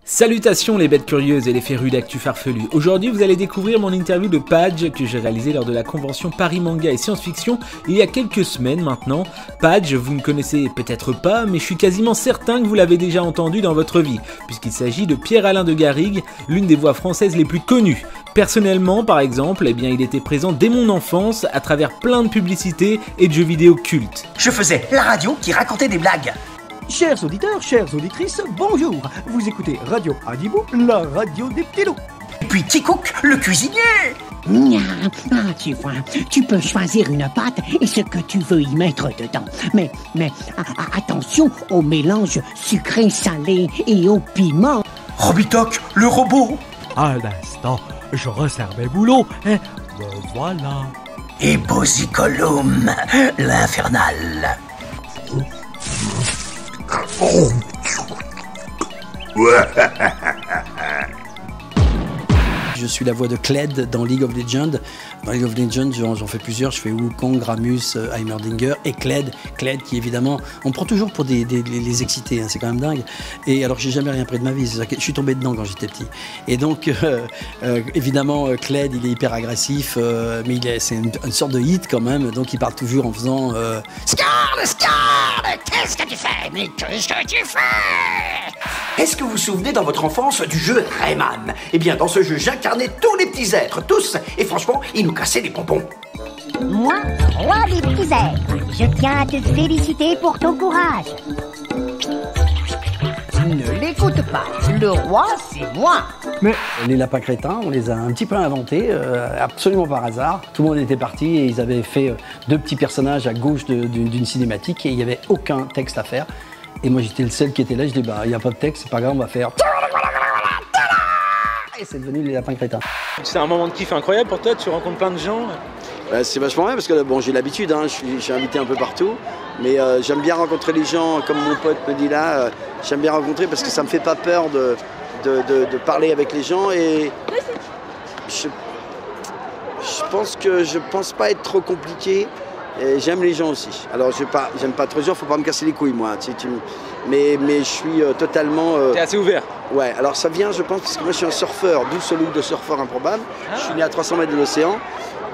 Salutations les bêtes curieuses et les férus d'actu farfelu. Aujourd'hui vous allez découvrir mon interview de Padge que j'ai réalisée lors de la convention Paris Manga et Science-Fiction il y a quelques semaines maintenant. Padge, vous ne connaissez peut-être pas, mais je suis quasiment certain que vous l'avez déjà entendu dans votre vie, puisqu'il s'agit de Pierre-Alain de Garrigues, l'une des voix françaises les plus connues. Personnellement par exemple, il était présent dès mon enfance à travers plein de publicités et de jeux vidéo cultes. Je faisais la radio qui racontait des blagues. Chers auditeurs, chères auditrices, bonjour. Vous écoutez Radio Adibou, la radio des petits loups. Et puis Tikouk, le cuisinier. Tu vois, tu peux choisir une pâte et ce que tu veux y mettre dedans. Mais attention au mélange sucré-salé et au piment. Robitoc, le robot. À l'instant, je resserre mes boulots et me voilà. Et Bosicolum, l'infernal. Je suis la voix de Kled dans League of Legends. Dans League of Legends, j'en fais plusieurs. Je fais Wukong, Gramus, Heimerdinger et Kled. Kled qui évidemment, on me prend toujours pour les excités, hein, c'est quand même dingue. Et alors j'ai jamais rien pris de ma vie, je suis tombé dedans quand j'étais petit. Et donc évidemment Kled il est hyper agressif, mais c'est une sorte de hit quand même. Donc il parle toujours en faisant Scar, qu'est-ce que tu fais? Mais qu'est-ce que tu fais? Est-ce que vous vous souvenez dans votre enfance du jeu Rayman? Eh bien dans ce jeu j'incarnais tous les petits êtres, tous. Et franchement, ils nous cassaient les pompons. Moi, roi des petits êtres, je tiens à te féliciter pour ton courage. Ne l'écoute pas, le roi c'est moi. Mais les lapins crétins, on les a un petit peu inventés, absolument par hasard. Tout le monde était parti et ils avaient fait deux petits personnages à gauche d'une cinématique et il n'y avait aucun texte à faire. Et moi j'étais le seul qui était là, je dis il n'y a pas de texte, c'est pas grave, on va faire... Et c'est devenu les lapins crétins. C'est un moment de kiff incroyable pour toi, tu rencontres plein de gens. C'est vachement bien parce que bon, j'ai l'habitude, hein, je suis invité un peu partout. Mais j'aime bien rencontrer les gens, comme mon pote me dit là, j'aime bien rencontrer parce que ça me fait pas peur de parler avec les gens et je pense pas être trop compliqué et j'aime les gens aussi. Alors j'aime pas trop les gens, faut pas me casser les couilles moi. Mais je suis totalement... T'es assez ouvert. Ouais, alors ça vient je pense parce que moi je suis un surfeur, d'où ce look de surfeur improbable. Je suis né à 300 mètres de l'océan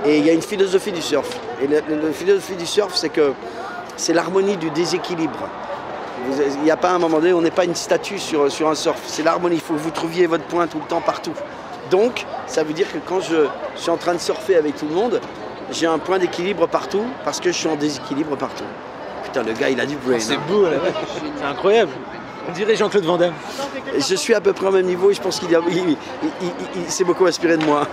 et il y a une philosophie du surf. Et la philosophie du surf c'est que c'est l'harmonie du déséquilibre. Il n'y a pas un moment donné, on n'est pas une statue sur un surf. C'est l'harmonie, il faut que vous trouviez votre point tout le temps, partout. Donc, ça veut dire que quand je suis en train de surfer avec tout le monde, j'ai un point d'équilibre partout, parce que je suis en déséquilibre partout. Putain, le gars, il a du brain. C'est beau, là. C'est incroyable. On dirait Jean-Claude Van Damme. Je suis à peu près au même niveau et je pense qu'il s'est beaucoup inspiré de moi.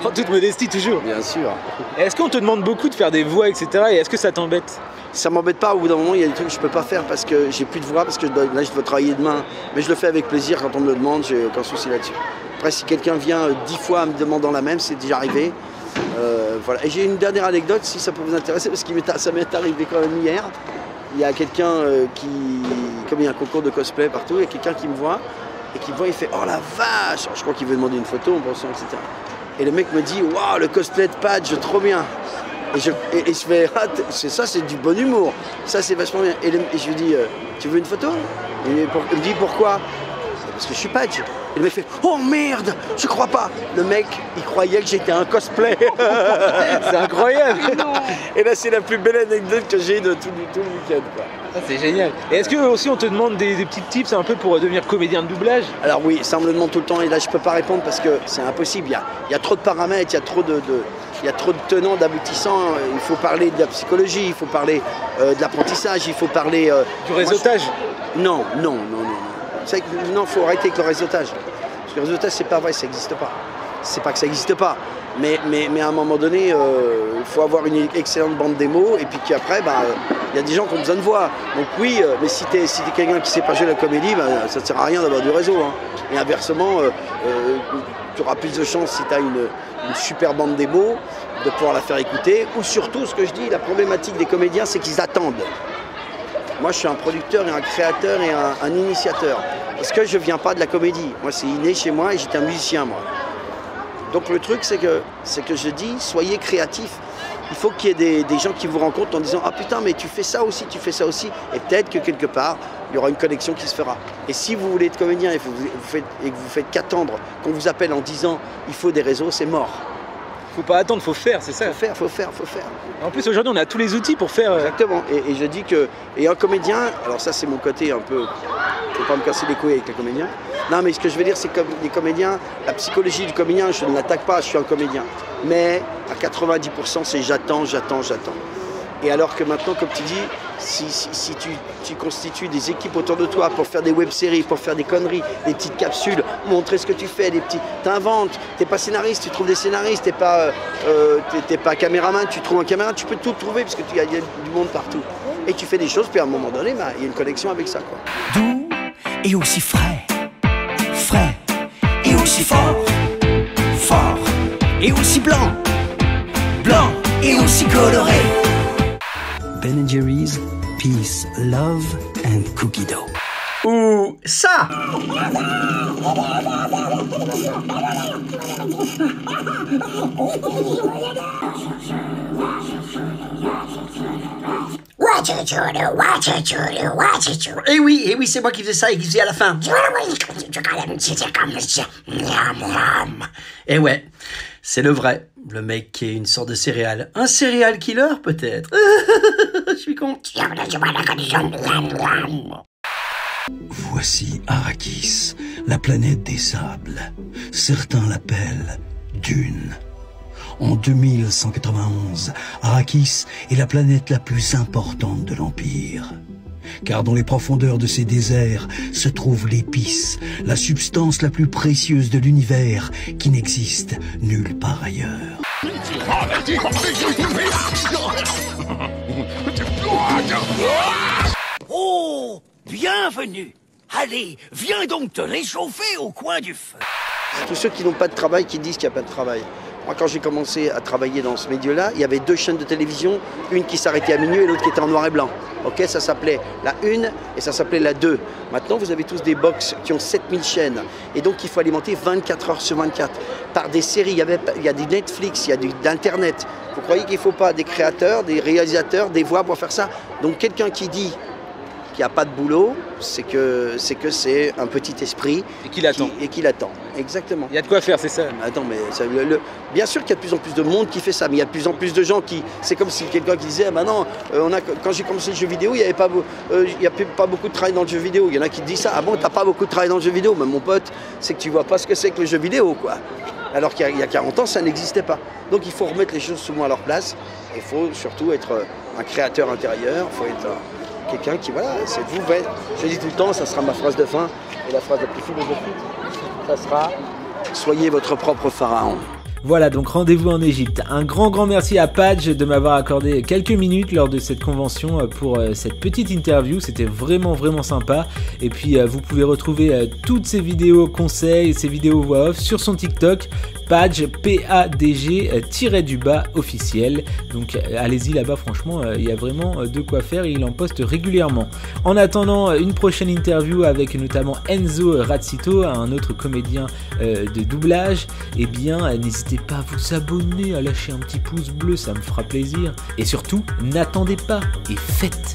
En toute modestie, toujours. Bien sûr. Est-ce qu'on te demande beaucoup de faire des voix, etc. Et est-ce que ça t'embête? Ça m'embête pas, au bout d'un moment, il y a des trucs que je peux pas faire parce que j'ai plus de voix, parce que là, je dois travailler demain. Mais je le fais avec plaisir quand on me le demande, j'ai aucun souci là-dessus. Après, si quelqu'un vient 10 fois en me demandant la même, c'est déjà arrivé. Voilà. Et j'ai une dernière anecdote, si ça peut vous intéresser, parce que ça m'est arrivé quand même hier. Il y a quelqu'un comme il y a un concours de cosplay partout, il y a quelqu'un qui me voit, et qui me voit, il fait « Oh la vache !» Je crois qu'il veut demander une photo en pensant, etc. Et le mec me dit « Waouh, le cosplay de Padge, trop bien !» Et je fais « Ah, ça c'est du bon humour, ça c'est vachement bien !» Et je lui dis « Tu veux une photo ?» Il me dit « Pourquoi ?» Parce que je suis Padge. Et le mec fait « Oh merde, je crois pas !» Le mec, il croyait que j'étais un cosplay. C'est incroyable. Et là, c'est la plus belle anecdote que j'ai de tout le week-end. C'est génial. Et est-ce que aussi on te demande des petits tips un peu pour devenir comédien de doublage? Alors oui, ça on me le demande tout le temps et là je peux pas répondre parce que c'est impossible. Il y a trop de paramètres, il y a trop de tenants, d'aboutissants. Il faut parler de la psychologie, il faut parler de l'apprentissage, il faut parler... Du réseautage? Non. Non, faut arrêter avec le réseautage. Parce que le réseautage, c'est pas vrai, ça n'existe pas. C'est pas que ça n'existe pas. Mais à un moment donné, il faut avoir une excellente bande démo et puis qu'après, il y a des gens qui ont besoin de voix. Donc oui, mais si t'es quelqu'un qui sait pas jouer la comédie, ça ne sert à rien d'avoir du réseau. Hein. Et inversement, tu auras plus de chance si tu as une super bande démo de pouvoir la faire écouter. Ou surtout, ce que je dis, la problématique des comédiens, c'est qu'ils attendent. Moi, je suis un producteur et un créateur et un initiateur. Parce que je ne viens pas de la comédie. Moi, c'est inné chez moi et j'étais un musicien, moi. Donc le truc, c'est que je dis, soyez créatifs. Il faut qu'il y ait des gens qui vous rencontrent en disant « Ah putain, mais tu fais ça aussi, tu fais ça aussi. » Et peut-être que quelque part, il y aura une connexion qui se fera. Et si vous voulez être comédien et que vous faites qu'attendre qu'on vous appelle en disant il faut des réseaux, c'est mort. Faut pas attendre, faut faire, c'est ça. Faut faire. En plus, aujourd'hui, on a tous les outils pour faire. Exactement. Et je dis que, et un comédien, alors ça c'est mon côté un peu, faut pas me casser les couilles avec les comédiens. Non, mais ce que je veux dire, c'est que les comédiens, la psychologie du comédien, je ne l'attaque pas, je suis un comédien. Mais à 90%, c'est j'attends. Et alors que maintenant, comme tu dis, si tu constitues des équipes autour de toi pour faire des web-séries, pour faire des conneries, des petites capsules, montrer ce que tu fais, t'inventes, t'es pas scénariste, tu trouves des scénaristes, t'es pas caméraman, tu trouves un caméraman, tu peux tout trouver parce qu'il y a du monde partout. Et tu fais des choses, puis à un moment donné, il y a une connexion avec ça, quoi. Doux et aussi frais et aussi fort et aussi blanc et aussi coloré. Ben & Jerry's, Peace, Love and Cookie Dough. Ou ça. Eh oui, c'est moi qui faisais ça et qui faisais à la fin. Et ouais, c'est le vrai, le mec qui est une sorte de céréale. Un céréal killer peut-être. Je suis con. Voici Arrakis, la planète des sables. Certains l'appellent Dune. En 2191, Arrakis est la planète la plus importante de l'Empire. Car dans les profondeurs de ces déserts se trouve l'épice, la substance la plus précieuse de l'univers qui n'existe nulle part ailleurs. Oh, bienvenue. Allez, viens donc te réchauffer au coin du feu. Tous ceux qui n'ont pas de travail, qui disent qu'il n'y a pas de travail. Moi, quand j'ai commencé à travailler dans ce milieu-là, il y avait 2 chaînes de télévision, une qui s'arrêtait à minuit et l'autre qui était en noir et blanc. Ok, ça s'appelait la 1 et ça s'appelait la 2. Maintenant, vous avez tous des box qui ont 7000 chaînes. Et donc, il faut alimenter 24 heures sur 24 par des séries. Il y a du Netflix, il y a d'Internet. Vous croyez qu'il ne faut pas des créateurs, des réalisateurs, des voix pour faire ça? Donc, quelqu'un qui dit qu'il n'y a pas de boulot, c'est que c'est un petit esprit et qu'il attend. Exactement. Il y a de quoi faire, c'est ça. Attends, mais ça, bien sûr qu'il y a de plus en plus de monde qui fait ça, mais il y a de plus en plus de gens qui... C'est comme si quelqu'un qui disait, maintenant, quand j'ai commencé le jeu vidéo, il n'y a pas beaucoup de travail dans le jeu vidéo. Il y en a qui te disent ça, ah bon, t'as pas beaucoup de travail dans le jeu vidéo? Mais mon pote, c'est que tu vois pas ce que c'est que le jeu vidéo, quoi. Alors qu'il y a 40 ans, ça n'existait pas. Donc il faut remettre les choses souvent à leur place. Il faut surtout être un créateur intérieur, il faut être... quelqu'un qui, voilà, c'est vous, je dis tout le temps, ça sera ma phrase de fin, et la phrase la plus philosophique, ça sera « Soyez votre propre pharaon ». Voilà, donc rendez-vous en Égypte. Un grand merci à Padge de m'avoir accordé quelques minutes lors de cette convention pour cette petite interview. C'était vraiment sympa. Et puis vous pouvez retrouver toutes ces vidéos conseils, ces vidéos voix off sur son TikTok, Padge, PADG officiel. Donc allez-y là-bas, franchement, il y a vraiment de quoi faire et il en poste régulièrement. En attendant une prochaine interview avec notamment Enzo Razzito, un autre comédien de doublage, eh bien n'hésitez pas à vous abonner, à lâcher un petit pouce bleu, ça me fera plaisir. Et surtout, n'attendez pas et faites.